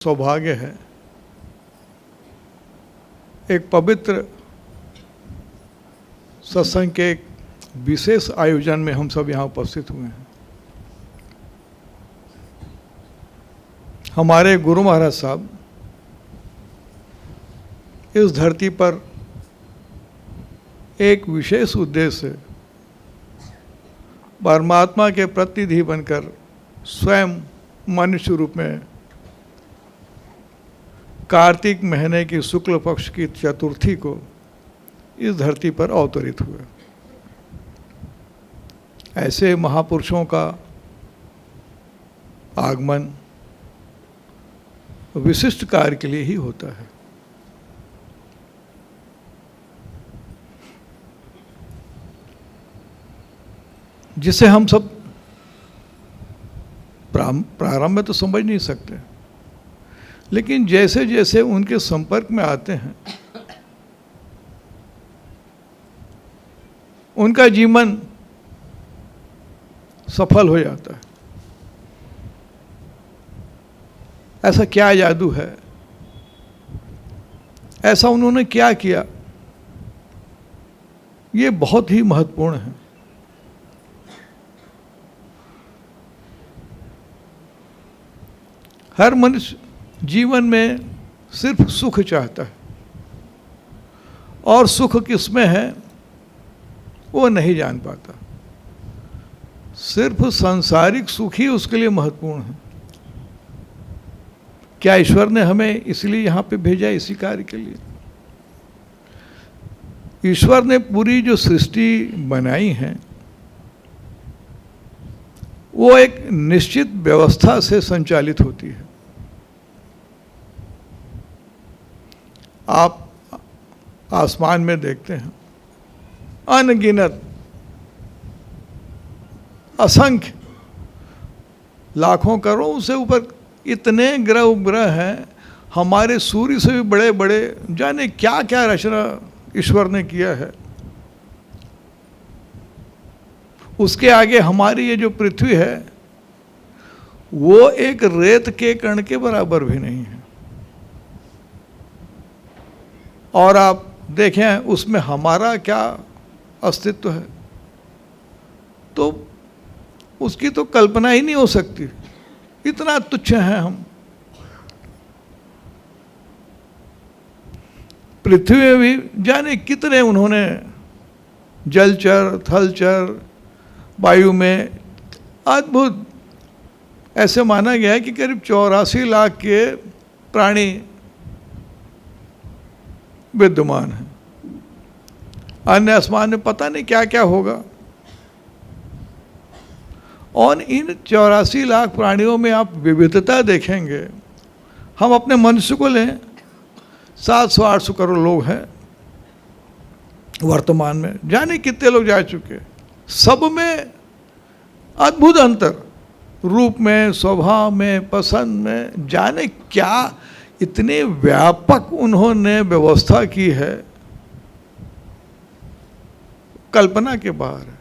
सौभाग्य है एक पवित्र सत्संग के एक विशेष आयोजन में हम सब यहाँ उपस्थित हुए हैं। हमारे गुरु महाराज साहब इस धरती पर एक विशेष उद्देश्य से परमात्मा के प्रतिनिधि बनकर स्वयं मनुष्य रूप में कार्तिक महीने की शुक्ल पक्ष की चतुर्थी को इस धरती पर अवतरित हुए। ऐसे महापुरुषों का आगमन विशिष्ट कार्य के लिए ही होता है। जिसे हम सब प्रारंभ में तो समझ नहीं सकते, लेकिन जैसे जैसे उनके संपर्क में आते हैं उनका जीवन सफल हो जाता है। ऐसा क्या जादू है, ऐसा उन्होंने क्या किया, ये बहुत ही महत्वपूर्ण है। हर मनुष्य जीवन में सिर्फ सुख चाहता है और सुख किसमें है वो नहीं जान पाता। सिर्फ सांसारिक सुख ही उसके लिए महत्वपूर्ण है। क्या ईश्वर ने हमें इसलिए यहाँ पे भेजा, इसी कार्य के लिए? ईश्वर ने पूरी जो सृष्टि बनाई है वो एक निश्चित व्यवस्था से संचालित होती है। आप आसमान में देखते हैं अनगिनत असंख्य लाखों करोड़ों से ऊपर इतने ग्रह उपग्रह हैं। हमारे सूर्य से भी बड़े बड़े, जाने क्या क्या रचना ईश्वर ने किया है। उसके आगे हमारी ये जो पृथ्वी है वो एक रेत के कण के बराबर भी नहीं है। और आप देखें उसमें हमारा क्या अस्तित्व है, तो उसकी तो कल्पना ही नहीं हो सकती। इतना तुच्छ हैं हम। पृथ्वी में भी जाने कितने उन्होंने जलचर, थलचर, वायु में अद्भुत, ऐसे माना गया है कि करीब 84 लाख के प्राणी विद्यमान है। अन्य आसमान में पता नहीं क्या क्या होगा। और इन 84 लाख प्राणियों में आप विविधता देखेंगे। हम अपने मनुष्य को लें, 700-800 करोड़ लोग हैं वर्तमान में, जाने कितने लोग जा चुके। सब में अद्भुत अंतर, रूप में, स्वभाव में, पसंद में, जाने क्या इतने व्यापक उन्होंने व्यवस्था की है, कल्पना के बाहर है।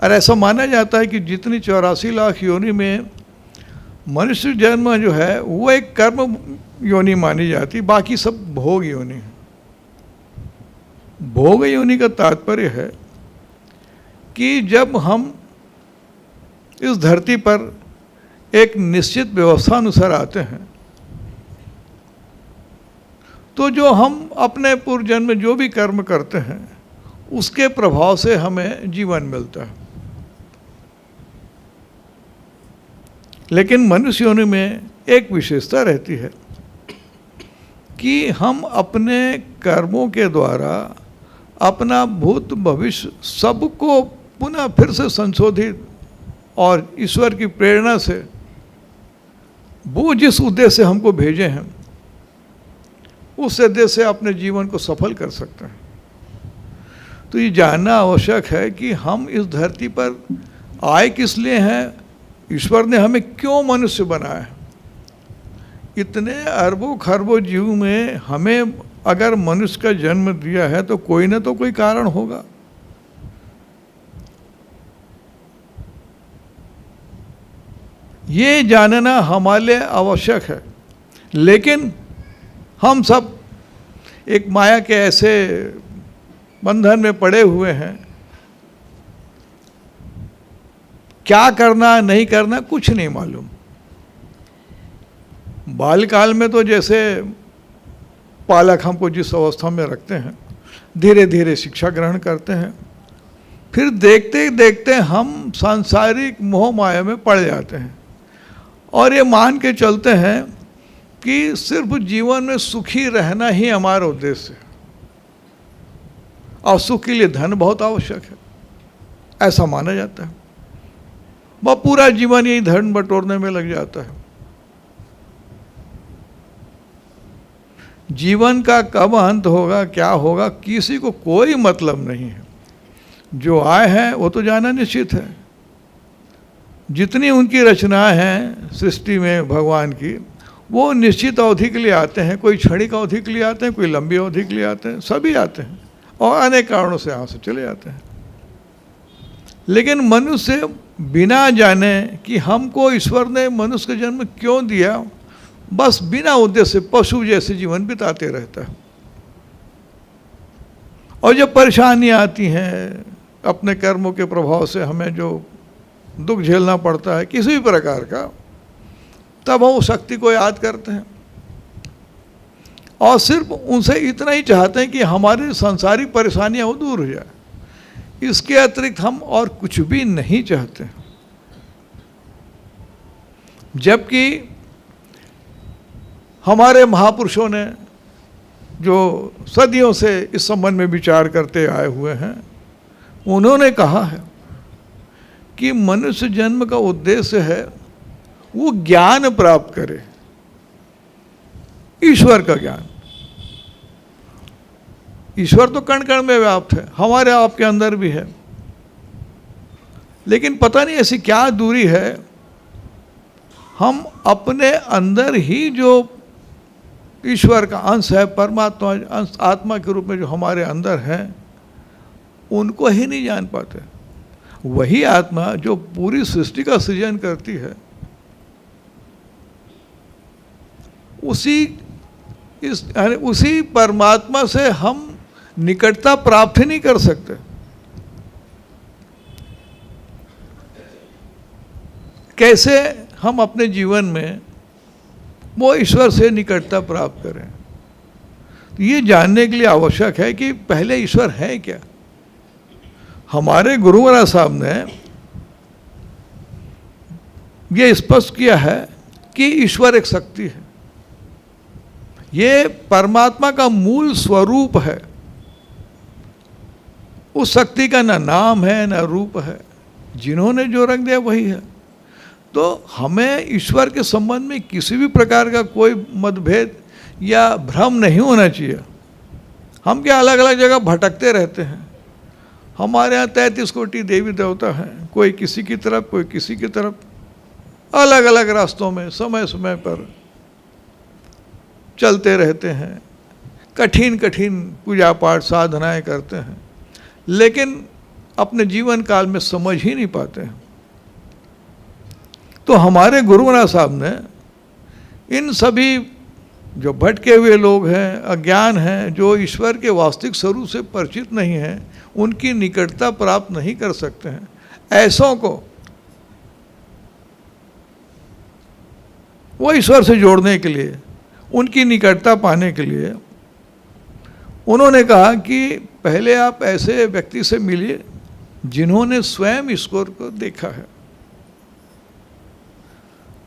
और ऐसा माना जाता है कि जितनी 84 लाख योनि में मनुष्य जन्म जो है वो एक कर्म योनि मानी जाती, बाकी सब भोग योनि है। भोग योनि का तात्पर्य है कि जब हम इस धरती पर एक निश्चित व्यवस्था अनुसार आते हैं तो जो हम अपने पूर्व जन्म में जो भी कर्म करते हैं उसके प्रभाव से हमें जीवन मिलता है। लेकिन मनुष्य योनि में एक विशेषता रहती है कि हम अपने कर्मों के द्वारा अपना भूत भविष्य सबको पुनः फिर से संशोधित और ईश्वर की प्रेरणा से वो जिस उद्देश्य से हमको भेजे हैं उस उद्देश्य से अपने जीवन को सफल कर सकते हैं। तो ये जानना आवश्यक है कि हम इस धरती पर आए किस लिए हैं, ईश्वर ने हमें क्यों मनुष्य बनाया है। इतने अरबों खरबों जीव में हमें अगर मनुष्य का जन्म दिया है तो कोई ना तो कोई कारण होगा। ये जानना हमारे लिए आवश्यक है लेकिन हम सब एक माया के ऐसे बंधन में पड़े हुए हैं, क्या करना नहीं करना कुछ नहीं मालूम। बालकाल में तो जैसे पालक हमको जिस अवस्था में रखते हैं, धीरे धीरे शिक्षा ग्रहण करते हैं, फिर देखते देखते हम सांसारिक मोह माया में पड़ जाते हैं और ये मान के चलते हैं कि सिर्फ जीवन में सुखी रहना ही हमारा उद्देश्य है और सुख के लिए धन बहुत आवश्यक है, ऐसा माना जाता है। वह पूरा जीवन यही धन बटोरने में लग जाता है। जीवन का कब अंत होगा, क्या होगा, किसी को कोई मतलब नहीं है। जो आए हैं वो तो जाना निश्चित है। जितनी उनकी रचनाएं हैं सृष्टि में भगवान की, वो निश्चित अवधि के लिए आते हैं। कोई क्षणिक अवधि के लिए आते हैं, कोई लंबी अवधि के लिए आते हैं, सभी आते हैं और अनेक कारणों से यहाँ से चले जाते हैं। लेकिन मनुष्य बिना जाने कि हमको ईश्वर ने मनुष्य का जन्म क्यों दिया, बस बिना उद्देश्य पशु जैसे जीवन बिताते रहता है। और जब परेशानियाँ आती हैं, अपने कर्मों के प्रभाव से हमें जो दुख झेलना पड़ता है किसी भी प्रकार का, तब हम उस शक्ति को याद करते हैं और सिर्फ उनसे इतना ही चाहते हैं कि हमारी संसारिक परेशानियां वो दूर हो जाए। इसके अतिरिक्त हम और कुछ भी नहीं चाहते। जबकि हमारे महापुरुषों ने जो सदियों से इस संबंध में विचार करते आए हुए हैं, उन्होंने कहा है कि मनुष्य जन्म का उद्देश्य है वो ज्ञान प्राप्त करे, ईश्वर का ज्ञान। ईश्वर तो कण कण में व्याप्त है, हमारे आपके अंदर भी है, लेकिन पता नहीं ऐसी क्या दूरी है, हम अपने अंदर ही जो ईश्वर का अंश है, परमात्मा अंश, आत्मा के रूप में जो हमारे अंदर है, उनको ही नहीं जान पाते। वही आत्मा जो पूरी सृष्टि का सृजन करती है, उसी परमात्मा से हम निकटता प्राप्त ही नहीं कर सकते। कैसे हम अपने जीवन में वो ईश्वर से निकटता प्राप्त करें? तो ये जानने के लिए आवश्यक है कि पहले ईश्वर है क्या। हमारे गुरु महाराज साहब ने ये स्पष्ट किया है कि ईश्वर एक शक्ति है, ये परमात्मा का मूल स्वरूप है। उस शक्ति का ना नाम है ना रूप है, जिन्होंने जो रंग दिया वही है। तो हमें ईश्वर के संबंध में किसी भी प्रकार का कोई मतभेद या भ्रम नहीं होना चाहिए। हम क्या अलग अलग जगह भटकते रहते हैं। हमारे यहाँ 33 कोटि देवी देवता हैं, कोई किसी की तरफ कोई किसी की तरफ, अलग अलग रास्तों में समय समय पर चलते रहते हैं, कठिन कठिन पूजा पाठ साधनाएं करते हैं, लेकिन अपने जीवन काल में समझ ही नहीं पाते हैं। तो हमारे गुरु महाराज साहब ने इन सभी जो भटके हुए लोग हैं, अज्ञान हैं, जो ईश्वर के वास्तविक स्वरूप से परिचित नहीं हैं, उनकी निकटता प्राप्त नहीं कर सकते हैं, ऐसों को वो ईश्वर से जोड़ने के लिए, उनकी निकटता पाने के लिए उन्होंने कहा कि पहले आप ऐसे व्यक्ति से मिलिए जिन्होंने स्वयं ईश्वर को देखा है।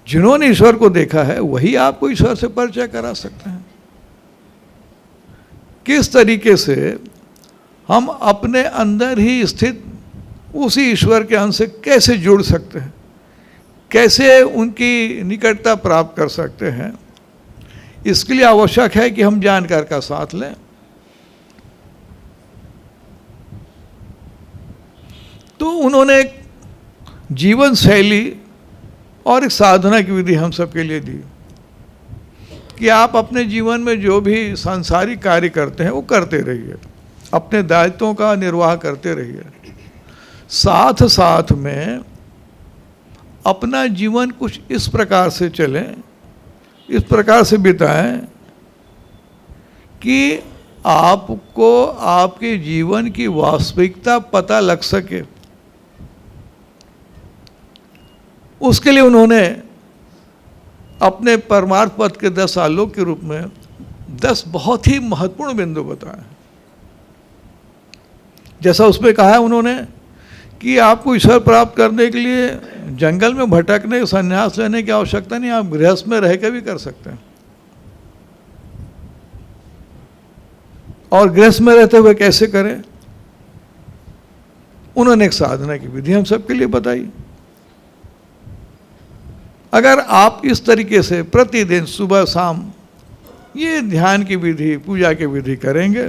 जिन्होंने ईश्वर को देखा है वही आपको ईश्वर से परिचय करा सकते हैं। किस तरीके से हम अपने अंदर ही स्थित उसी ईश्वर के अंश से कैसे जुड़ सकते हैं, कैसे उनकी निकटता प्राप्त कर सकते हैं, इसके लिए आवश्यक है कि हम जानकार का साथ लें। तो उन्होंने एक जीवन शैली और एक साधना की विधि हम सबके लिए दी कि आप अपने जीवन में जो भी सांसारिक कार्य करते हैं वो करते रहिए, अपने दायित्वों का निर्वाह करते रहिए, साथ साथ में अपना जीवन कुछ इस प्रकार से चलें, इस प्रकार से बिताएं कि आपको आपके जीवन की वास्तविकता पता लग सके। उसके लिए उन्होंने अपने परमार्थ पथ के 10 आलोक के रूप में 10 बहुत ही महत्वपूर्ण बिंदु बताए। जैसा उसमें कहा है उन्होंने कि आपको ईश्वर प्राप्त करने के लिए जंगल में भटकने, संन्यास लेने की आवश्यकता नहीं, आप गृहस्थ में रह के भी कर सकते हैं। और गृहस्थ में रहते हुए कैसे करें, उन्होंने एक साधना की विधि हम सबके लिए बताई। अगर आप इस तरीके से प्रतिदिन सुबह शाम ये ध्यान की विधि, पूजा की विधि करेंगे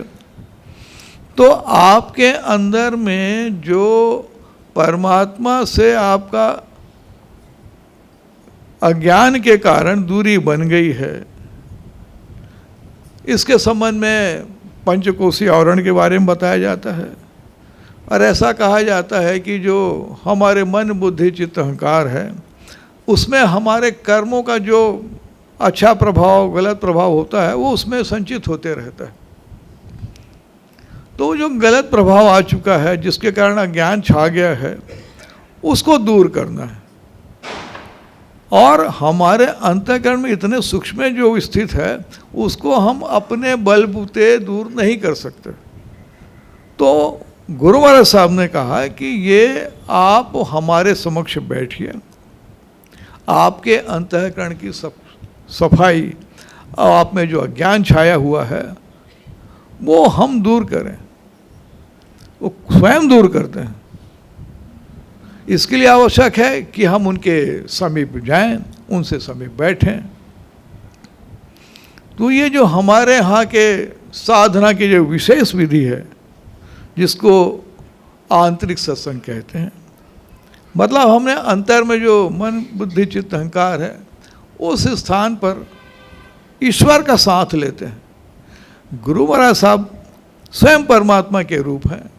तो आपके अंदर में जो परमात्मा से आपका अज्ञान के कारण दूरी बन गई है, इसके संबंध में पंचकोशी आवरण के बारे में बताया जाता है। और ऐसा कहा जाता है कि जो हमारे मन, बुद्धि, चित्त, अहंकार है, उसमें हमारे कर्मों का जो अच्छा प्रभाव, गलत प्रभाव होता है, वो उसमें संचित होते रहता है। तो जो गलत प्रभाव आ चुका है, जिसके कारण अज्ञान छा गया है, उसको दूर करना है। और हमारे अंतःकरण में इतने सूक्ष्म जो स्थित है, उसको हम अपने बलबूते दूर नहीं कर सकते। तो गुरु महाराज साहब ने कहा कि ये आप हमारे समक्ष बैठिए, आपके अंतःकरण की सफाई और आप में जो अज्ञान छाया हुआ है वो हम दूर करें। वो स्वयं दूर करते हैं। इसके लिए आवश्यक है कि हम उनके समीप जाएं, उनसे समीप बैठें। तो ये जो हमारे यहाँ के साधना की जो विशेष विधि है, जिसको आंतरिक सत्संग कहते हैं, मतलब हमने अंतर में जो मन, बुद्धि, चित्त, अहंकार है, उस स्थान पर ईश्वर का साथ लेते हैं। गुरु महाराज साहब स्वयं परमात्मा के रूप हैं,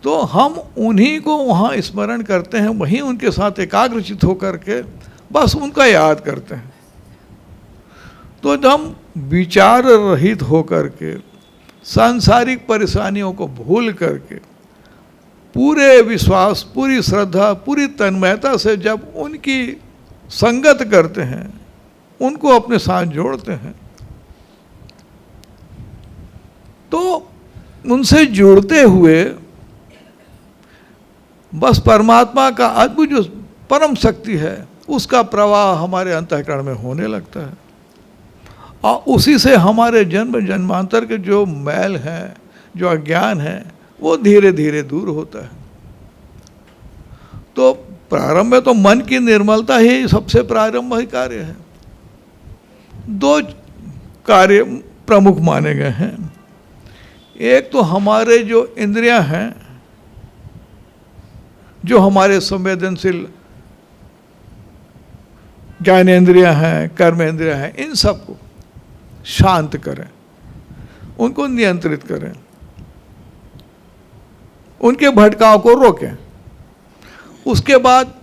तो हम उन्हीं को वहाँ स्मरण करते हैं, वहीं उनके साथ एकाग्रचित होकर के बस उनका याद करते हैं। तो जब हम विचार रहित होकर के, सांसारिक परेशानियों को भूल करके, पूरे विश्वास, पूरी श्रद्धा, पूरी तन्मयता से जब उनकी संगत करते हैं, उनको अपने साथ जोड़ते हैं, तो उनसे जुड़ते हुए बस परमात्मा का अद्भुत जो परम शक्ति है, उसका प्रवाह हमारे अंतःकरण में होने लगता है। और उसी से हमारे जन्म जन्मांतर के जो मैल हैं, जो अज्ञान है, वो धीरे धीरे दूर होता है। तो प्रारंभ में तो मन की निर्मलता ही सबसे प्रारंभिक कार्य है। 2 कार्य प्रमुख माने गए हैं। एक तो हमारे जो इंद्रियां हैं, जो हमारे संवेदनशील ज्ञानेंद्रियां हैं, कर्मेंद्रियां हैं, इन सबको शांत करें, उनको नियंत्रित करें, उनके भटकाव को रोकें। उसके बाद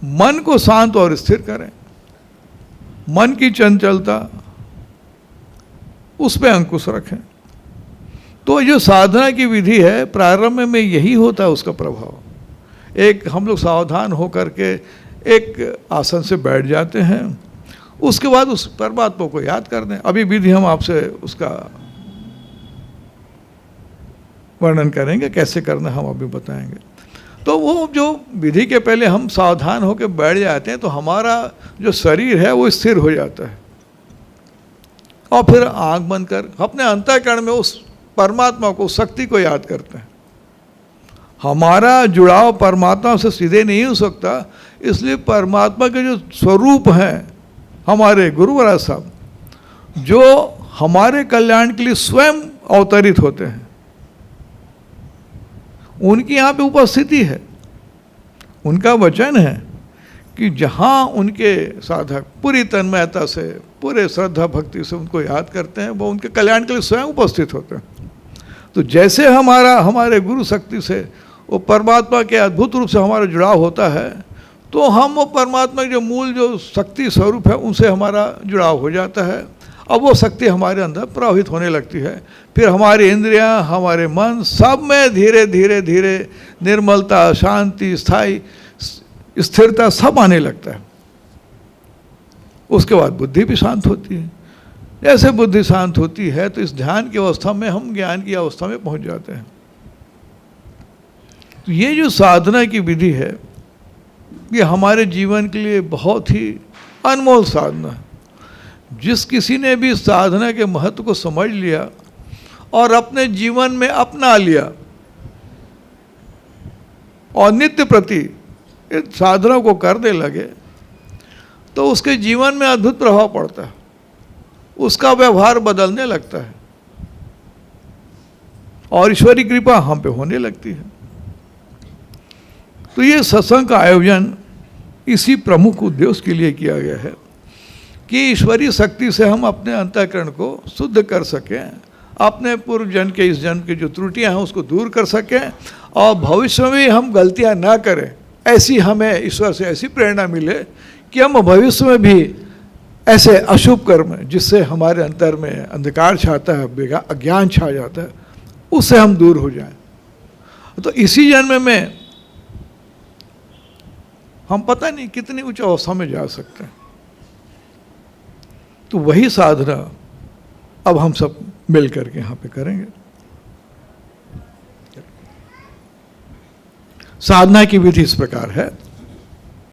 मन को शांत और स्थिर करें, मन की चंचलता, उस पर अंकुश रखें। तो जो साधना की विधि है, प्रारंभ में यही होता है उसका प्रभाव। एक हम लोग सावधान होकर के एक आसन से बैठ जाते हैं, उसके बाद उस परमात्मा को याद कर दें। अभी विधि हम आपसे उसका वर्णन करेंगे, कैसे करना हम अभी बताएंगे। तो वो जो विधि के पहले हम सावधान होकर बैठ जाते हैं, तो हमारा जो शरीर है वो स्थिर हो जाता है। और फिर आंख बंद कर अपने अंतःकरण में उस परमात्मा को, शक्ति को याद करते हैं। हमारा जुड़ाव परमात्मा से सीधे नहीं हो सकता, इसलिए परमात्मा के जो स्वरूप हैं हमारे गुरु महाराज साहब, जो हमारे कल्याण के लिए स्वयं अवतरित होते हैं, उनकी यहाँ पे उपस्थिति है। उनका वचन है कि जहाँ उनके साधक पूरी तन्मयता से, पूरे श्रद्धा भक्ति से उनको याद करते हैं, वो उनके कल्याण के लिए स्वयं उपस्थित होते हैं। तो जैसे हमारे गुरु शक्ति से वो परमात्मा के अद्भुत रूप से हमारा जुड़ाव होता है, तो हम वो परमात्मा के जो मूल जो शक्ति स्वरूप है उनसे हमारा जुड़ाव हो जाता है। अब वो शक्ति हमारे अंदर प्रभावित होने लगती है। फिर हमारी इंद्रियां, हमारे मन सब में धीरे धीरे धीरे निर्मलता, शांति, स्थायी स्थिरता सब आने लगता है। उसके बाद बुद्धि भी शांत होती है। जैसे बुद्धि शांत होती है तो इस ध्यान की अवस्था में हम ज्ञान की अवस्था में पहुंच जाते हैं। तो ये जो साधना की विधि है ये हमारे जीवन के लिए बहुत ही अनमोल साधना है। जिस किसी ने भी साधना के महत्व को समझ लिया और अपने जीवन में अपना लिया और नित्य प्रति इस साधना को करने लगे तो उसके जीवन में अद्भुत प्रभाव पड़ता है, उसका व्यवहार बदलने लगता है और ईश्वरी कृपा हम पे होने लगती है। तो ये सत्संग का आयोजन इसी प्रमुख उद्देश्य के लिए किया गया है कि ईश्वरीय शक्ति से हम अपने अंतःकरण को शुद्ध कर सकें, अपने पूर्व जन्म के इस जन्म की जो त्रुटियां हैं उसको दूर कर सकें और भविष्य में भी हम गलतियां ना करें। ऐसी हमें ईश्वर से ऐसी प्रेरणा मिले कि हम भविष्य में भी ऐसे अशुभ कर्म जिससे हमारे अंतर में अंधकार छाता है, अज्ञान छा जाता है, उससे हम दूर हो जाएं। तो इसी जन्म में हम पता नहीं कितनी उच्च अवस्था में जा सकते हैं। तो वही साधना अब हम सब मिल करके यहाँ पे करेंगे। साधना की विधि इस प्रकार है